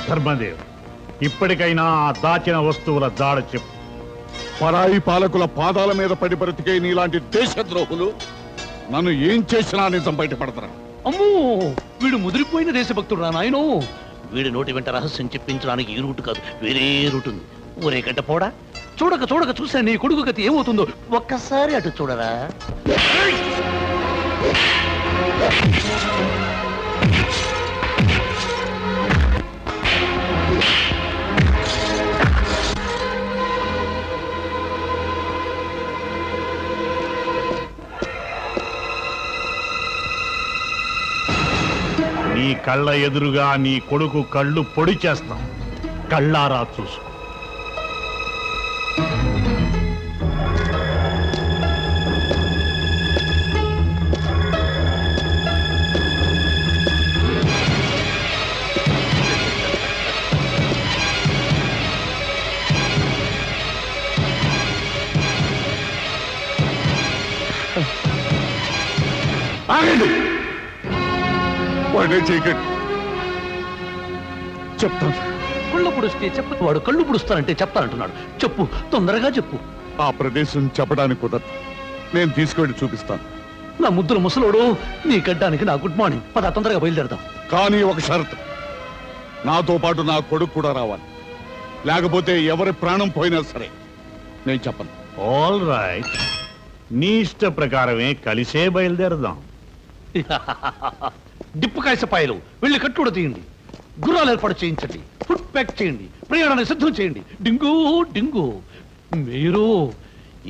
ధర్మదేవ్, ఇప్పటికైనా ఆ దాచిన వస్తువుల జాడ చెప్పు. పరాయి పాలకుల పాదాల మీద పడి బ్రతికే నీలాంటి దేశద్రోహులు నన్ను ఏం చేసినా నిజం బయటపడతారా? అమ్మో, వీడు ముదిరిపోయిన దేశభక్తుడు రా నాయనో. వీడి నోటి వెంట రహస్యం చెప్పించడానికి ఈ రూట్ కాదు, వేరే రూట్ ఉంది. ఊరే గడ్డ పోడా, చూడక చూడక చూసా నీ కొడుకు గతి ఏమవుతుందో ఒక్కసారి అటు చూడరా. నీ కళ్ళ ఎదురుగా నీ కొడుకు కళ్ళు పొడి చేస్తాం, కళ్ళారా చూసు. ఆగండి, వాడే చేయకండి. చెప్తాను. కళ్ళు పుడిస్తే చెప్పు. వాడు కళ్ళు పుడుస్తానంటే చెప్తానంటున్నాడు. చెప్పు, తొందరగా చెప్పు. ఆ ప్రదేశం చెప్పడానికి కుదరదు, నేను తీసుకెళ్ళి చూపిస్తాను. నా ముద్దుల ముసలోడు, నీ గడ్డానికి నా గుడ్ మార్నింగ్. పద, తొందరగా బయలుదేరదాం. కానీ ఒక షరతు, నాతో పాటు నా కొడుకు కూడా రావాలి. లేకపోతే ఎవరి ప్రాణం పోయినా సరే నేను చెప్పను. ఆల్ రైట్, నీ ఇష్ట ప్రకారమే కలిసే బయలుదేరదాం. డిప్పుకాయ సపాయలు వెళ్ళి కట్టుడు తీయండి, గుర్రాలు ఏర్పాటు చేయించండి, ఫుడ్ ప్యాక్ చేయండి, ప్రయాణాన్ని సిద్ధం చేయండి. డింగు డింగు. మీరు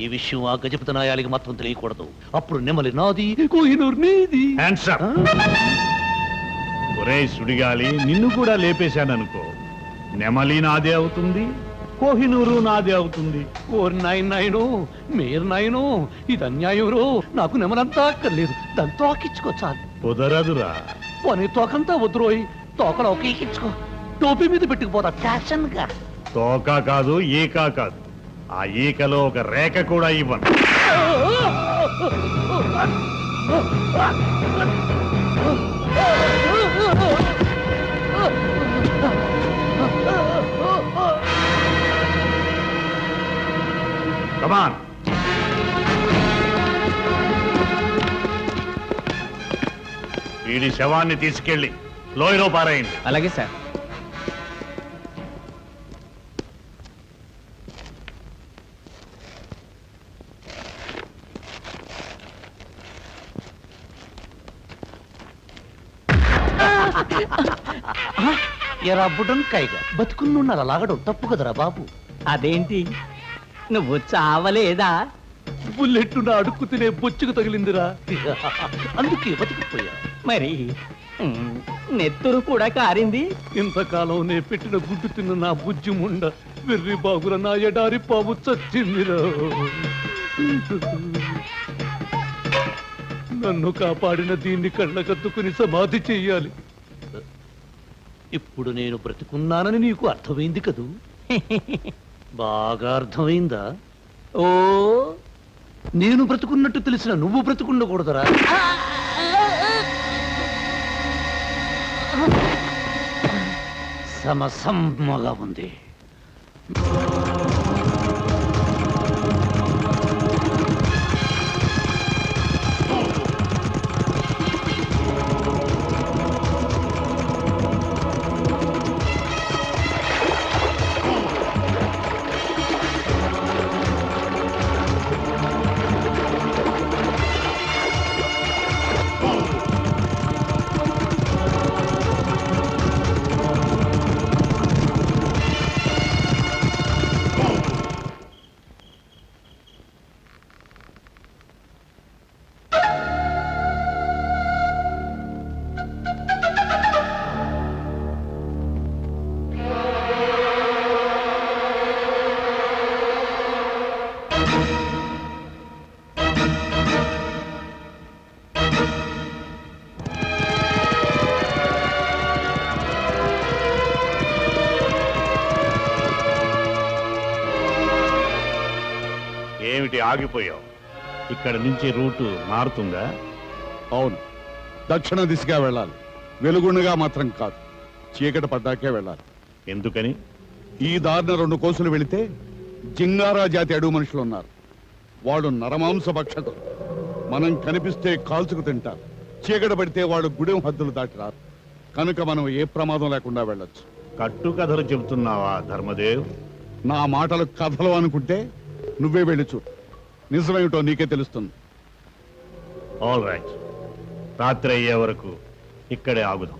ఈ విషయం ఆ గజపతి నాయాలకి మాత్రం తెలియకూడదు. అప్పుడు నెమలి నాది, కోహినూర్ నీది. Hands up. ఒరే సుడిగాలి, నిన్ను కూడా లేపేశాననుకో, నెమలి నాదే అవుతుంది, కోహినూరు నాదే అవుతుంది. ఓర్ నాయనో, మీరు నాయనో, ఇది అన్యాయం రో. నాకు నెమలంతా అక్కర్లేదు, దాని తోకిచ్చుకో చాలు. కుదరదురా. పోనీ తోకంతా వద్దురోయ్, తోకలో ఒక ఈకిచ్చుకో, టోపీ మీద పెట్టుకుపోతా ఫ్యాషన్ గా. తోక కాదు, ఈక కాదు, ఆ ఈకలో ఒక రేఖ కూడా ఇవ్వను. Come on. వీడి శవాన్ని తీసుకెళ్లి లోయలో పారేయండి. అలాగే సార్. ఎరా బుడన్ కైగా బతుకున్నున్న లాగడం తప్పు కదరా బాబు. అదేంటి, నువ్వు చావలేదా? బుల్లెట్ నా అడుక్కు తినే బొచ్చుకు తగిలిందిరా, అందుకే బతికిపోయా. మరి నెత్తురు కూడా కారింది. ఇంతకాలం నే పెట్టిన గుడ్డు తిన్న నా బుజ్జి ముండ వెర్రి బాగుల నా ఎడారి పాము చచ్చిందిరా. నన్ను కాపాడిన దీన్ని కళ్ళకద్దుకుని సమాధి చెయ్యాలి. ఇప్పుడు నేను బ్రతుకున్నానని నీకు అర్థమైంది కదూ? బాగా అర్థమైందా? ఓ, నేను బ్రతుకున్నట్టు తెలిసిన నువ్వు బ్రతుకుండకూడదురా. సమసమ్మగా ఉంది. ఏమిటి ఆగిపోయావు? ఇక్కడ నుంచి రూటు మారుతుందా? అవును, దక్షిణ దిశగా వెళ్ళాలి, వెలుగుండగా మాత్రం కాదు. చీకటి పడ్డాకే వెళ్ళాలి. ఎందుకని? ఈ దారిన 2 కోసులు వెళితే జింగారా జాతి అడుగు మనుషులు ఉన్నారు. వాళ్ళు నరమాంస భక్షకులు. మనం కనిపిస్తే కాల్చుకు తింటారు. చీకటి పడితే వాళ్ళు గుడెం హద్దులు దాటి రారు. కనుక మనం ఏ ప్రమాదం లేకుండా వెళ్ళొచ్చు. కట్టు కథలు చెబుతున్నావా ధర్మదేవ్? నా మాటలు కథలు అనుకుంటే నువ్వే వెళ్ళి చూడు. నిజమేమిటో నీకే తెలుస్తుంది. ఆల్ రైట్, రాత్రి అయ్యే వరకు ఇక్కడే ఆగుదాం.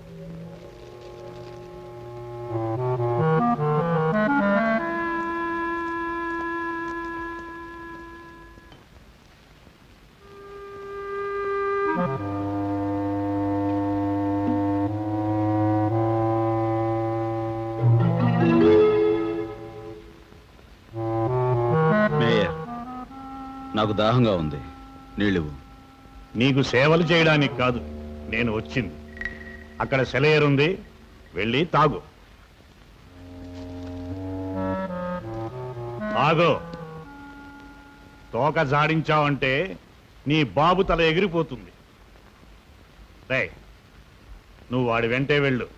మేయర్, నాకు దాహంగా ఉంది, నీళ్ళు. నీకు సేవలు చేయడానికి కాదు నేను వచ్చింది. అక్కడ సెలయేరుంది, వెళ్ళి తాగు. తాగు. తోక జాడించావంటే నీ బాబు తల ఎగిరిపోతుంది. రే, నువ్వు వాడి వెంటే వెళ్ళు.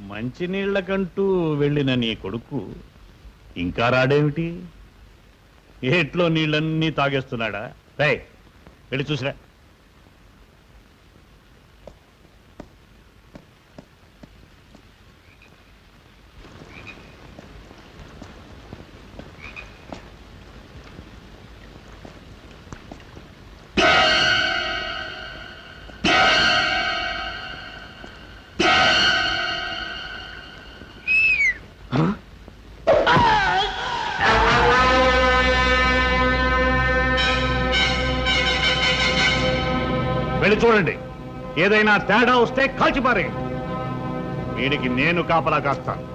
మంచినీళ్లకంటూ వెళ్ళిన నీ కొడుకు ఇంకా రాడేమిటి? ఏట్లో నీళ్ళన్నీ తాగేస్తున్నాడా? రే, వెళ్ళి చూసిరా. వెళ్ళి చూడండి. ఏదైనా తేడా వస్తే కాల్చిపారే. వీడికి నేను కాపలా కాస్తాను.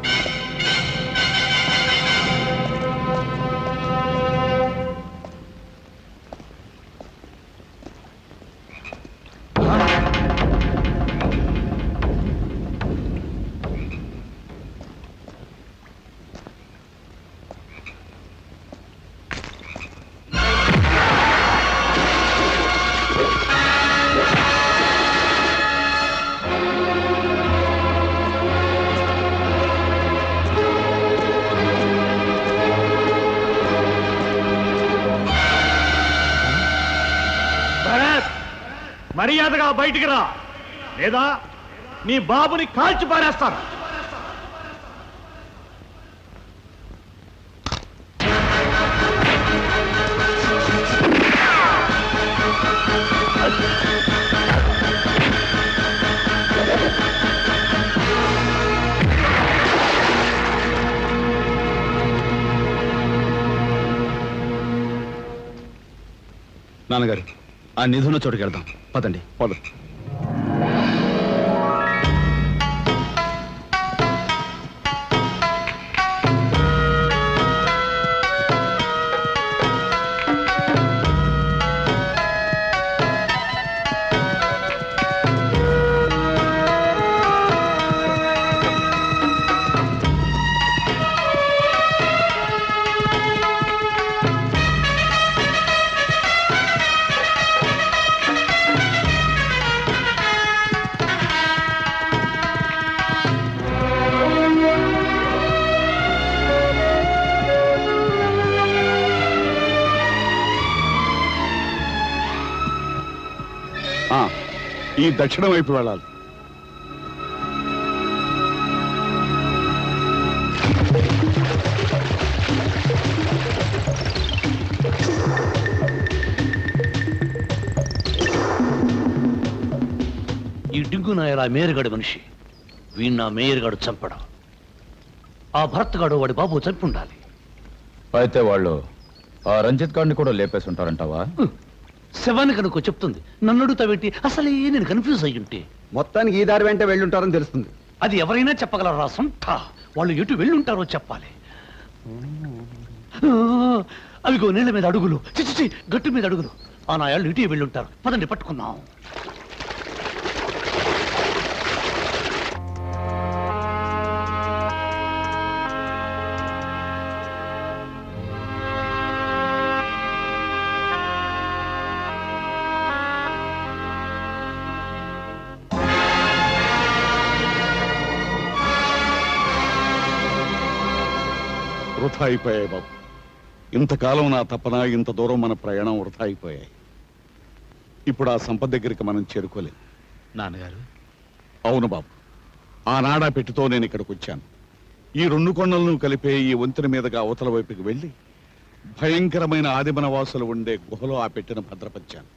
మర్యాదగా బయటికి రా, లేదా నీ బాబుని కాల్చి పారేస్తాను. నాన్నగారు, ఆ నిధున్న చోటుకి వెళ్దాం, పదండి. పద. ఈ దక్షిణం వైపు వెళ్ళాలి. ఈ డింగు నాయర్ ఆ మేయర్గాడి మనిషి. వీణ్ నా మేయర్గాడు చంపడం. ఆ భరత్గాడు వాడి బాబు చంపి ఉండాలి. అయితే వాళ్ళు ఆ రంజిత్ గారిని కూడా లేపేసి ఉంటారంటావా? శవానికి అనుకో చెప్తుంది. నన్ను అడుగుతావేంటి? అసలే నేను కన్ఫ్యూజ్ అయ్యుంటే. మొత్తానికి ఈ దారి వెంట వెళ్ళుంటారని తెలుస్తుంది. అది ఎవరైనా చెప్పగలరా సొంత? వాళ్ళు ఎటు వెళ్ళుంటారో చెప్పాలి. అవిగో నీళ్ళ మీద అడుగులు, చిచి గట్టు మీద అడుగులు. ఆ నాయాళ్ళు ఇటు వెళ్ళుంటారు. పదండి పట్టుకుందాం. వృధా అయిపోయాయి బాబు. ఇంతకాలం నా తపన, ఇంత దూరం మన ప్రయాణం వృధా అయిపోయాయి. ఇప్పుడు ఆ సంపద దగ్గరికి మనం చేరుకోలేం. నాన్నగారు, అవును బాబు, ఆనాడా పెట్టితో నేను ఇక్కడికి వచ్చాను. ఈ 2 కొండలను కలిపే ఈ వంతెన మీదుగా అవతల వైపుకి వెళ్ళి భయంకరమైన ఆదిమనవాసులు ఉండే గుహలో ఆ పెట్టెను భద్రపరిచాను.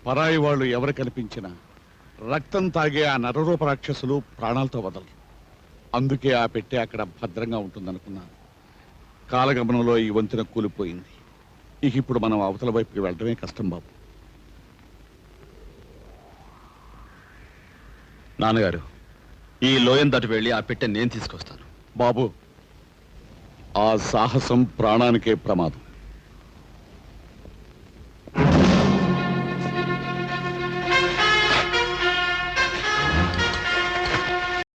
పరాయి వాళ్ళు ఎవరు కనిపించినా రక్తం తాగే ఆ నరరూప రాక్షసులు ప్రాణాలతో వదలరు. అందుకే ఆ పెట్టె అక్కడ భద్రంగా ఉంటుందనుకున్నాను. కాలగమనంలో ఈ వంతెన కూలిపోయింది. ఇక ఇప్పుడు మనం అవతల వైపుకి వెళ్ళడమే కష్టం బాబు. నాన్నగారు, ఈ లోయం దాటి వెళ్ళి ఆ పెట్టె నేను తీసుకొస్తాను. బాబు, ఆ సాహసం ప్రాణానికే ప్రమాదం.